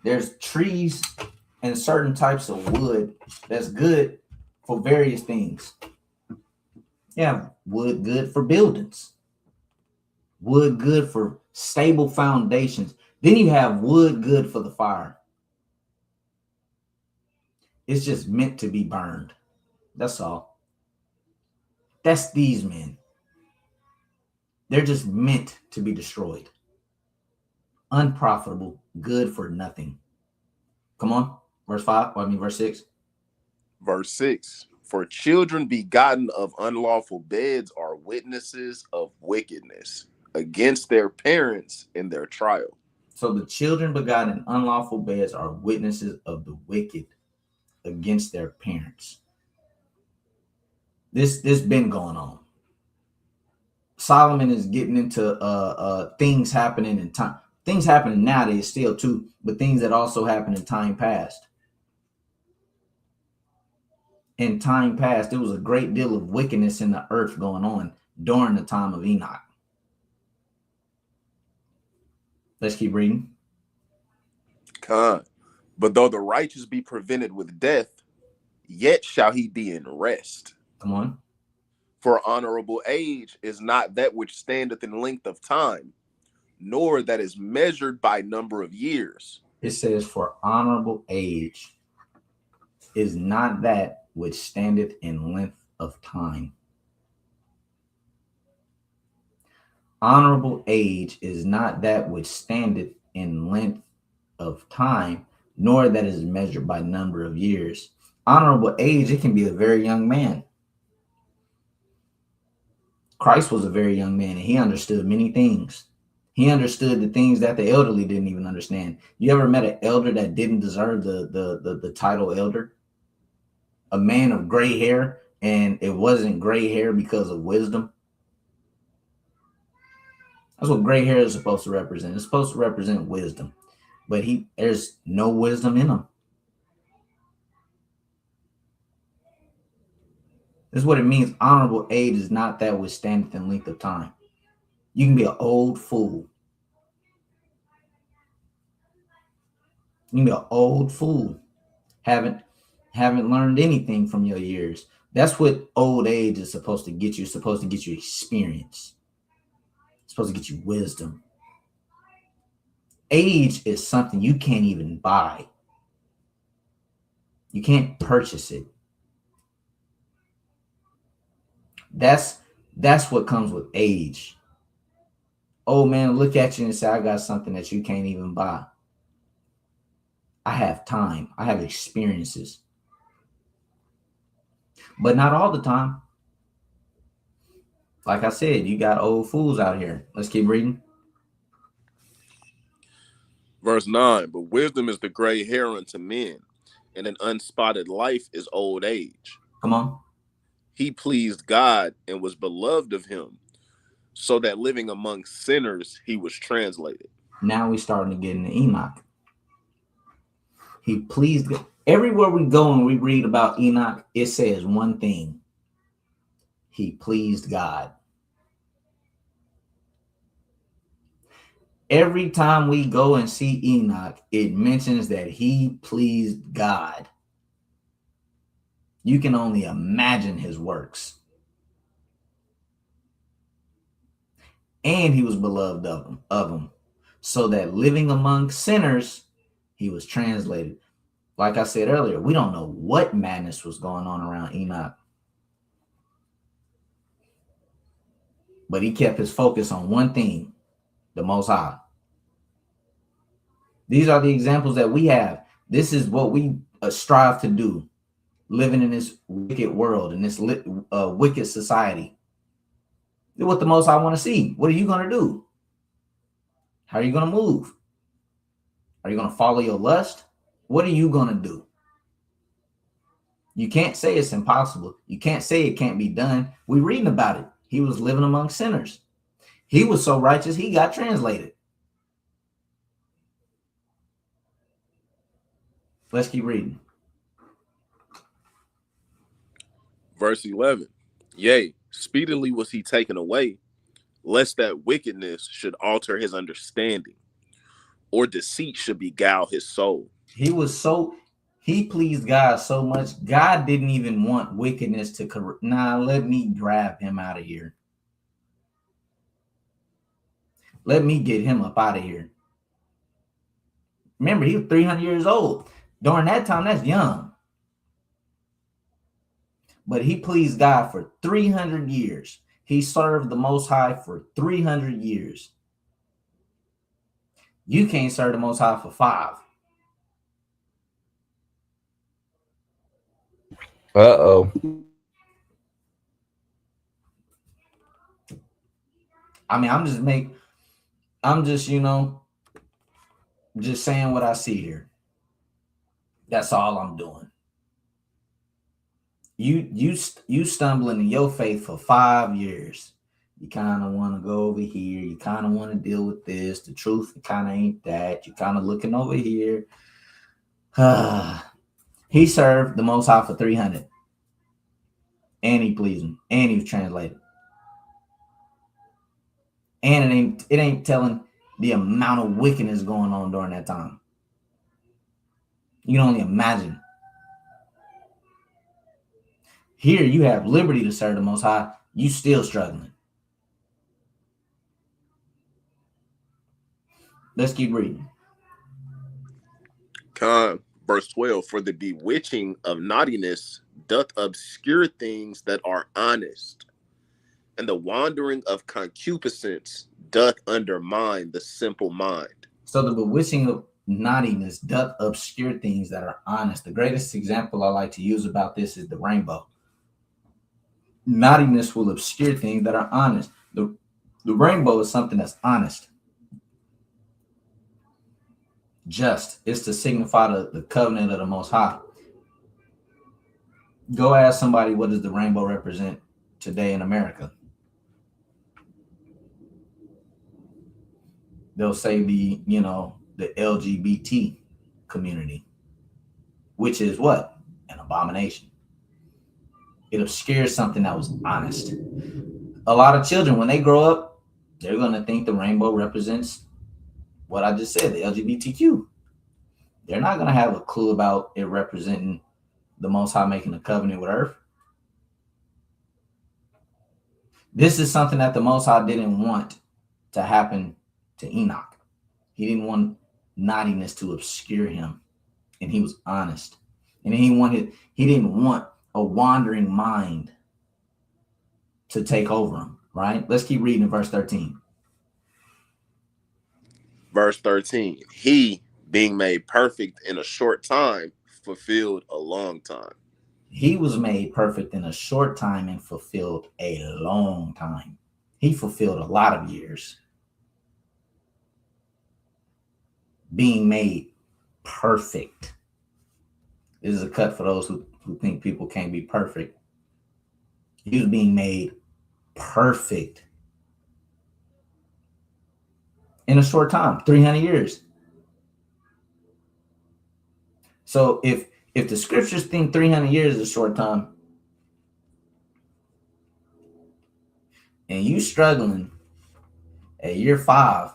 There's trees and certain types of wood that's good for various things. Yeah, wood good for buildings, wood good for stable foundations. Then you have wood good for the fire. It's just meant to be burned. That's all. That's these men. They're just meant to be destroyed. Unprofitable, good for nothing. Come on, verse 6. Verse 6. For children begotten of unlawful beds are witnesses of wickedness against their parents in their trial. So the children begotten in unlawful beds are witnesses of the wicked against their parents. This been going on. Solomon is getting into things happening in time. Things happening nowadays still too, but things that also happened in time past. In time past, there was a great deal of wickedness in the earth going on during the time of Enoch. Let's keep reading. But though the righteous be prevented with death, yet shall he be in rest. Come on. For honorable age is not that which standeth in length of time, nor that is measured by number of years. It says, for honorable age is not that which standeth in length of time. Honorable age is not that which standeth in length of time, nor that is measured by number of years. Honorable age, it can be a very young man. Christ was a very young man, and he understood many things. He understood the things that the elderly didn't even understand. You ever met an elder that didn't deserve the title elder? A man of gray hair, and it wasn't gray hair because of wisdom. That's what gray hair is supposed to represent. It's supposed to represent wisdom, but there's no wisdom in him. This is what it means. Honorable age is not that which standeth in length of time. You can be an old fool. You can be an old fool. Haven't learned anything from your years. That's what old age is supposed to get you. It's supposed to get you experience. It's supposed to get you wisdom. Age is something you can't even buy. You can't purchase it. That's what comes with age. Old man look at you and say, I got something that you can't even buy. I have time. I have experiences. But not all the time. Like I said, you got old fools out here. Let's keep reading. Verse 9, but wisdom is the gray hair unto men, and an unspotted life is old age. Come on. He pleased God and was beloved of him, so that living among sinners, he was translated. Now we're starting to get into Enoch. He pleased God. Everywhere we go and we read about Enoch, it says one thing. He pleased God. Every time we go and see Enoch, it mentions that he pleased God. You can only imagine his works. And he was beloved of him. So that living among sinners, he was translated. Like I said earlier, we don't know what madness was going on around Enoch. But he kept his focus on one thing, the Most High. These are the examples that we have. This is what we strive to do, living in this wicked world, in this wicked society. What the Most High want to see. What are you going to do? How are you going to move? Are you going to follow your lust? What are you going to do? You can't say it's impossible. You can't say it can't be done. We're reading about it. He was living among sinners. He was so righteous, he got translated. Let's keep reading. Verse 11, yea, speedily was he taken away, lest that wickedness should alter his understanding, or deceit should beguile his soul. He pleased God so much, God didn't even want wickedness to correct. Nah, let me grab him out of here. Let me get him up out of here. Remember, he was 300 years old. During that time, that's young. But he pleased God for 300 years. He served the Most High for 300 years. You can't serve the Most High for 5. Uh-oh. I mean, I'm just just saying what I see here. That's all I'm doing. You stumbling in your faith for 5 years. You kind of want to go over here. You kind of want to deal with this. The truth kind of ain't that. You kind of looking over here. He served the Most High for 300. And he pleased him. And he was translated. And it ain't telling the amount of wickedness going on during that time. You can only imagine. Here you have liberty to serve the Most High. You still struggling. Let's keep reading. Verse 12, for the bewitching of naughtiness doth obscure things that are honest, and the wandering of concupiscence doth undermine the simple mind. So the bewitching of naughtiness doth obscure things that are honest. The greatest example I like to use about this is the rainbow. Naughtiness will obscure things that are honest. The rainbow is something that's honest. Just. It's to signify the covenant of the Most High. Go ask somebody, what does the rainbow represent today in America? They'll say the LGBT community, which is what? An abomination. It obscures something that was honest. A lot of children, when they grow up, they're going to think the rainbow represents what I just said, the LGBTQ. They're not going to have a clue about it representing the Most High making a covenant with earth. This is something that the Most High didn't want to happen to Enoch. He didn't want naughtiness to obscure him, and he was honest. And he didn't want a wandering mind to take over him, right? Let's keep reading in verse 13. Verse 13, he, being made perfect in a short time, fulfilled a long time. He was made perfect in a short time and fulfilled a long time. He fulfilled a lot of years. Being made perfect. This is a cut for those who think people can't be perfect. He was being made perfect in a short time, 300 years. So if the scriptures think 300 years is a short time, and you struggling at year 5,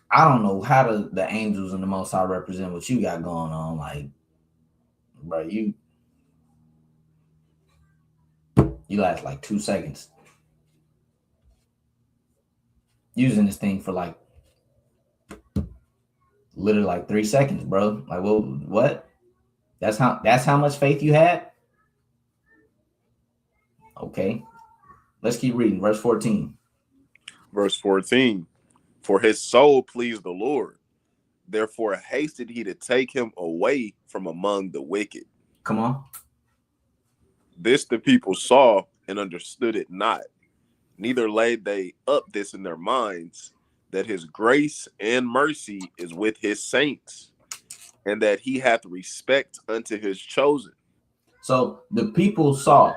I don't know how the angels and the Most High represent what you got going on. Like, bro, you last like 2 seconds using this thing for like literally like 3 seconds, bro. Like, well, what? That's how much faith you had? Okay. Let's keep reading. Verse 14. Verse 14, for his soul pleased the Lord, therefore hasted he to take him away from among the wicked. Come on. This the people saw and understood it not, neither laid they up this in their minds, that his grace and mercy is with his saints, and that he hath respect unto his chosen. So the people saw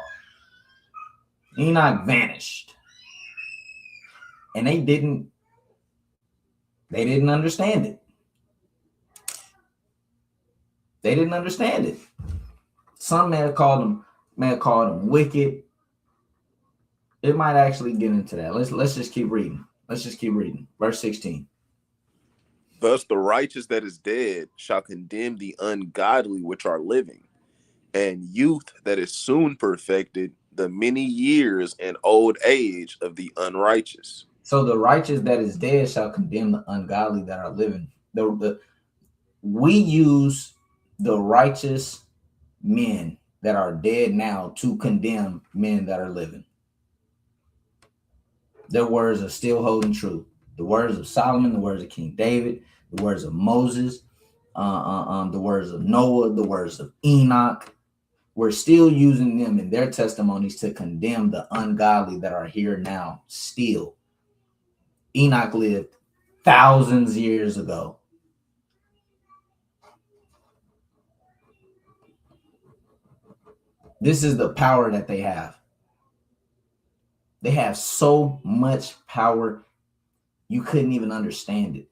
Enoch vanished, and they didn't understand it. They didn't understand it. Some may have called him wicked. It might actually get into that. Let's just keep reading. Verse 16. Thus the righteous that is dead shall condemn the ungodly which are living, and youth that is soon perfected the many years and old age of the unrighteous. So the righteous that is dead shall condemn the ungodly that are living. We use the righteous men that are dead now to condemn men that are living. Their words are still holding true. The words of Solomon, the words of King David, the words of Moses, the words of Noah, the words of Enoch. We're still using them in their testimonies to condemn the ungodly that are here now still. Enoch lived thousands of years ago. This is the power that they have. They have so much power, you couldn't even understand it.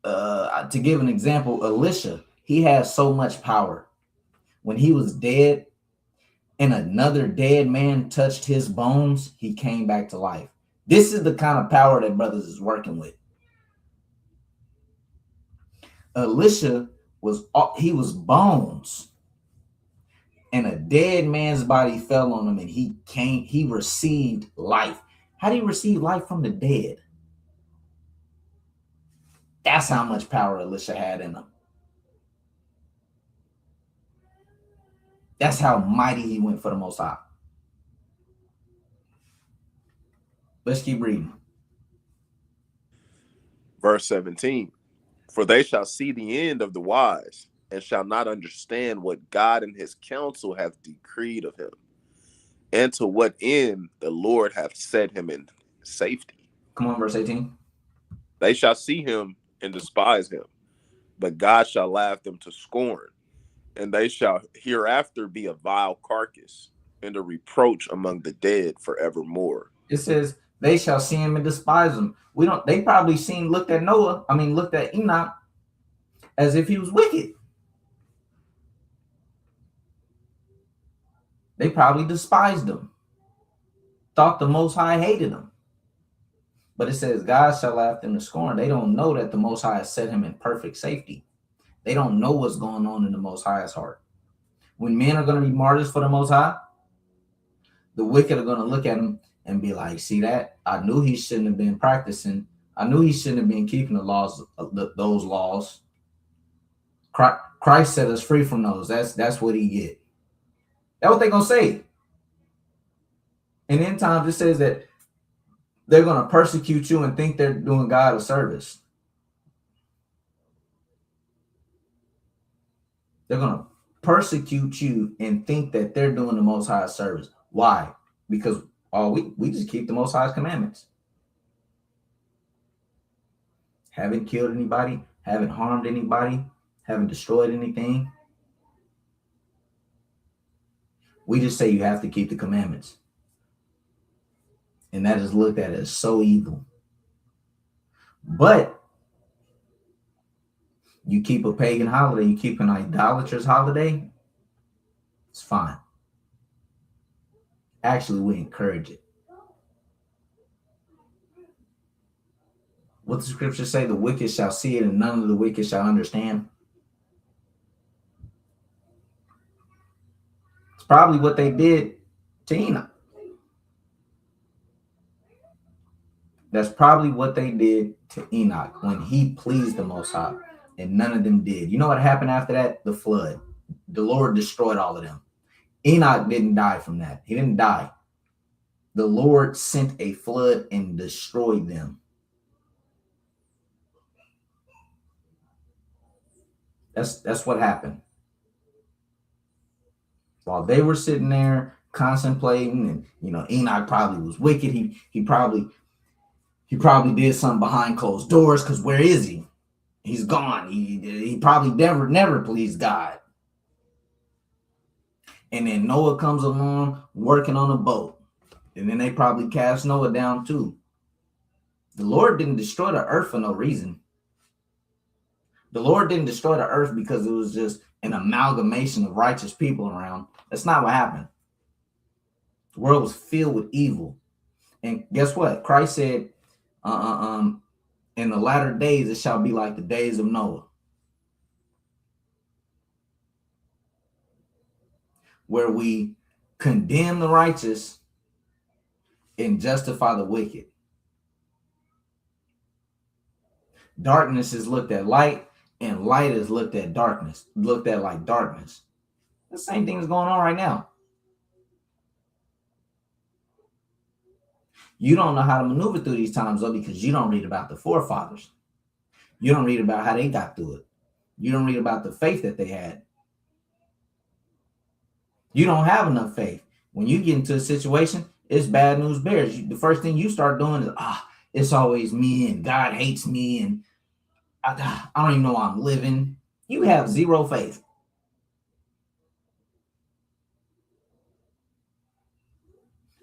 To give an example, Elisha, he has so much power. When he was dead and another dead man touched his bones, he came back to life. This is the kind of power that brothers is working with. Elisha was bones, and a dead man's body fell on him, and he received life. How do you receive life from the dead? That's how much power Elisha had in him. That's how mighty he went for the Most High. Let's keep reading. Verse 17. For they shall see the end of the wise, and shall not understand what God and his counsel hath decreed of him, and to what end the Lord hath set him in safety. Come on, verse 18. They shall see him and despise him, but God shall laugh them to scorn, and they shall hereafter be a vile carcass, and a reproach among the dead forevermore. It says they shall see him and despise him. They probably looked at Enoch as if he was wicked. They probably despised him, thought the Most High hated him. But it says God shall laugh them to scorn. They don't know that the Most High has set him in perfect safety. They don't know what's going on in the Most High's heart. When men are going to be martyrs for the Most High, the wicked are going to look at him and be like, see that? I knew he shouldn't have been practicing. I knew he shouldn't have been keeping the laws, those laws. Christ set us free from those. That's what he get. That's what they're going to say. And in times it says that they're going to persecute you and think they're doing God a service. They're going to persecute you and think that they're doing the Most High service. Why? Because we just keep the Most High's commandments. Haven't killed anybody, haven't harmed anybody, haven't destroyed anything. We just say you have to keep the commandments. And that is looked at as so evil. But you keep a pagan holiday, you keep an idolatrous holiday, it's fine. Actually, we encourage it. What the scriptures say, the wicked shall see it and none of the wicked shall understand. It's probably what they did to Enoch. That's probably what they did to Enoch when he pleased the Most High, and none of them did. You know what happened after that? The flood. The Lord destroyed all of them. Enoch didn't die from that. He didn't die. The Lord sent a flood and destroyed them. That's what happened. While they were sitting there contemplating, and Enoch probably was wicked. He probably did something behind closed doors, because where is he? He's gone. He probably never pleased God. And then Noah comes along working on a boat. And then they probably cast Noah down too. The Lord didn't destroy the earth for no reason. The Lord didn't destroy the earth because it was just an amalgamation of righteous people around. That's not what happened. The world was filled with evil. And guess what? Christ said, in the latter days, it shall be like the days of Noah, where we condemn the righteous and justify the wicked. Darkness is looked at light, and light is looked at like darkness. The same thing is going on right now. You don't know how to maneuver through these times, though, because you don't read about the forefathers. You don't read about how they got through it. You don't read about the faith that they had. You don't have enough faith. When you get into a situation, it's bad news bears. The first thing you start doing is, it's always me, and God hates me, and I don't even know why I'm living. You have zero faith.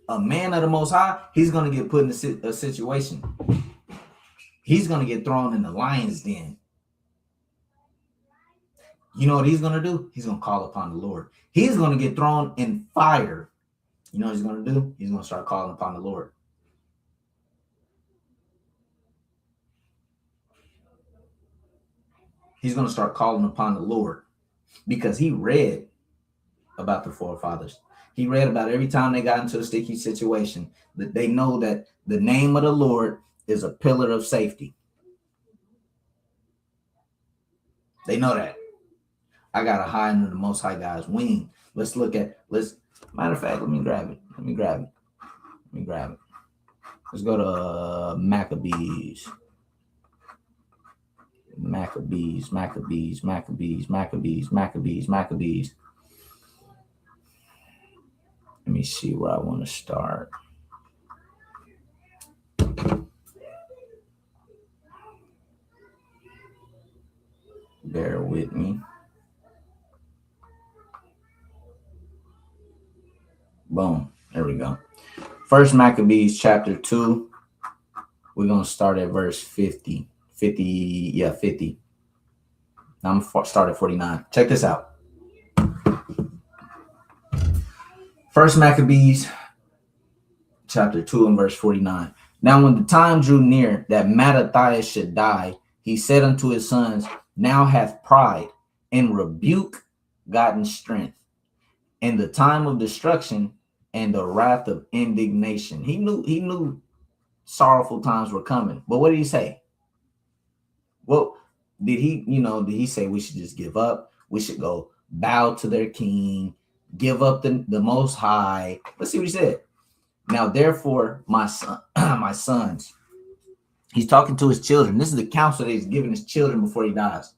A man of the Most High, he's going to get put in a situation. He's going to get thrown in the lion's den. You know what he's going to do? He's going to call upon the Lord. He's going to get thrown in fire. You know what he's going to do? He's going to start calling upon the Lord. He's going to start calling upon the Lord because he read about the forefathers. He read about every time they got into a sticky situation, that they know that the name of the Lord is a pillar of safety. They know that. I got to hide under the Most High God's wing. Matter of fact, let me grab it. Let's go to Maccabees. Let me see where I want to start. Bear with me. Boom. There we go. First Maccabees chapter 2. We're going to start at verse 50. 50. Now I'm going to start at 49. Check this out. First Maccabees chapter 2 and verse 49. Now when the time drew near that Mattathias should die, he said unto his sons, now hath pride and rebuke gotten strength, and the time of destruction and the wrath of indignation. He knew sorrowful times were coming. But what did he say? Well, did he say we should just give up? We should go bow to their king, give up the Most High. Let's see what he said. Now, therefore, my sons, he's talking to his children. This is the counsel that he's giving his children before he dies.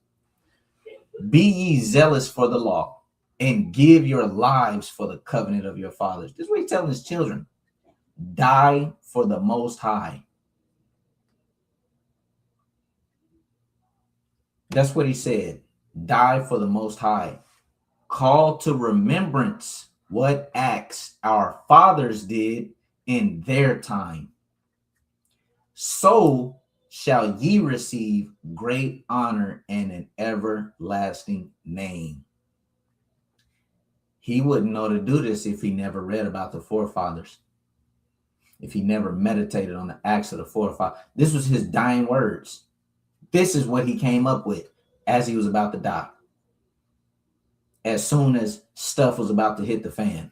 Be ye zealous for the law, and give your lives for the covenant of your fathers. This is what he's telling his children. Die for the Most High. That's what he said. Die for the Most High. Call to remembrance what acts our fathers did in their time. So shall ye receive great honor and an everlasting name. He wouldn't know to do this if he never read about the forefathers, if he never meditated on the acts of the forefathers. This was his dying words. This is what he came up with as he was about to die. As soon as stuff was about to hit the fan.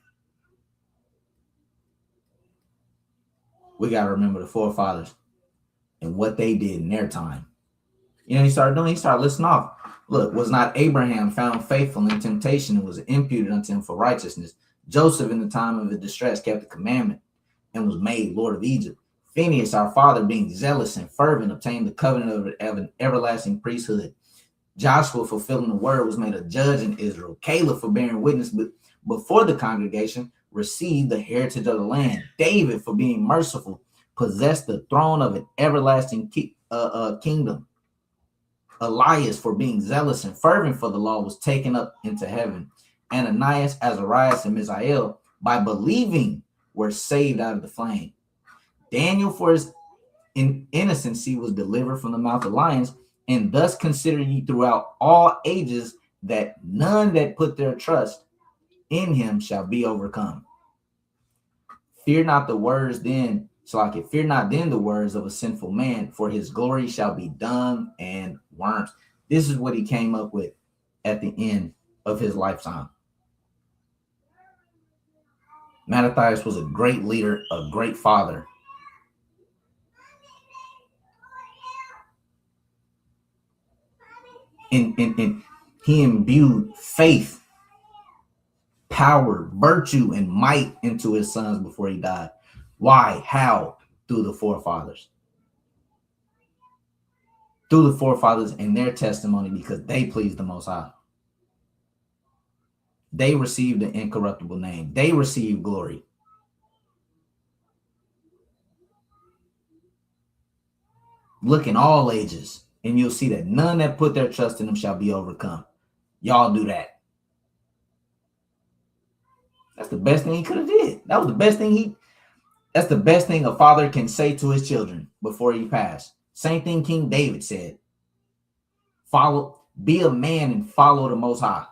We got to remember the forefathers and what they did in their time. He started listing off. Look, was not Abraham found faithful in temptation and was imputed unto him for righteousness? Joseph, in the time of his distress, kept the commandment and was made Lord of Egypt. Phinehas, our father, being zealous and fervent, obtained the covenant of an everlasting priesthood. Joshua, fulfilling the word, was made a judge in Israel. Caleb, for bearing witness before the congregation, received the heritage of the land. David, for being merciful, possessed the throne of an everlasting kingdom. Elias, for being zealous and fervent for the law, was taken up into heaven. Ananias, Azarias, and Misael, by believing, were saved out of the flame. Daniel, for his innocency, was delivered from the mouth of lions. And thus consider ye throughout all ages that none that put their trust in him shall be overcome. Fear not the words then, fear not then the words of a sinful man, for his glory shall be dung and worms. This is what he came up with at the end of his lifetime. Mattathias was a great leader, a great father. And he imbued faith, power, virtue, and might into his sons before he died. Why? How? Through the forefathers. Through the forefathers and their testimony, because they pleased the Most High. They received an incorruptible name. They received glory. Look in all ages, and you'll see that none that put their trust in him shall be overcome. Y'all do that. That's the best thing he could have did. That's the best thing a father can say to his children before he passed. Same thing King David said. Be a man and follow the Most High.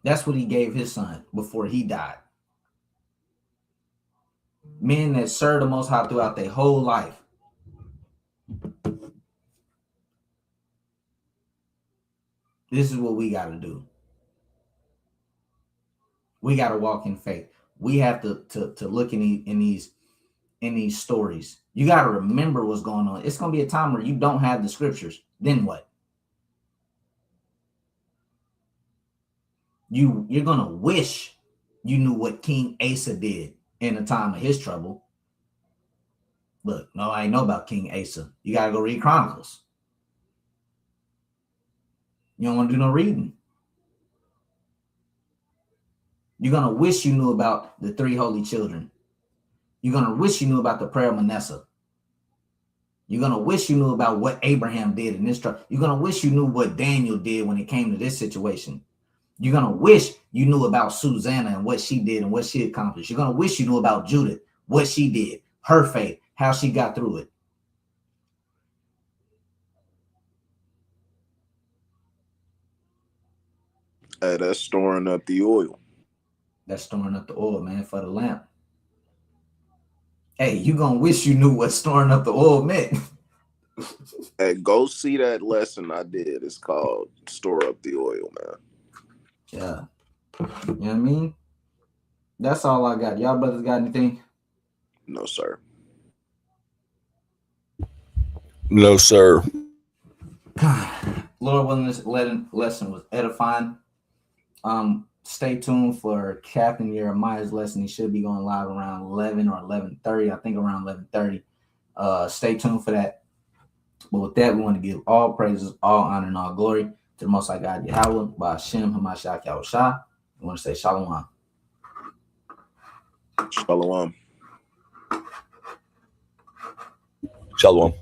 That's what he gave his son before he died. Men that served the Most High throughout their whole life. This is what we got to do. We got to walk in faith. We have to look in these in these stories. You got to remember what's going on. It's going to be a time where you don't have the scriptures. Then what? You're going to wish you knew what King Asa did in the time of his trouble. Look, no, I ain't know about King Asa. You got to go read Chronicles. You don't want to do no reading. You're going to wish you knew about the 3 holy children. You're going to wish you knew about the prayer of Manasseh. You're going to wish you knew about what Abraham did in this trouble. You're going to wish you knew what Daniel did when it came to this situation. You're going to wish you knew about Susanna and what she did and what she accomplished. You're going to wish you knew about Judith, what she did, her faith, how she got through it. Hey, that's storing up the oil. That's storing up the oil, man, for the lamp. Hey, you're going to wish you knew what storing up the oil meant. Hey, go see that lesson I did. It's called Store Up the Oil, man. Yeah. You know what I mean? That's all I got. Y'all brothers got anything? No, sir. No, sir. Lord willing, this lesson was edifying. Stay tuned for Captain Jeremiah's lesson. He should be going live around 11 or 11:30. I think around 11:30. Stay tuned for that. But with that, we want to give all praises, all honor, and all glory to the Most High God Yahweh, by Hashem Hamashiach Yahushua. We want to say Shalom. Shalom. Shalom.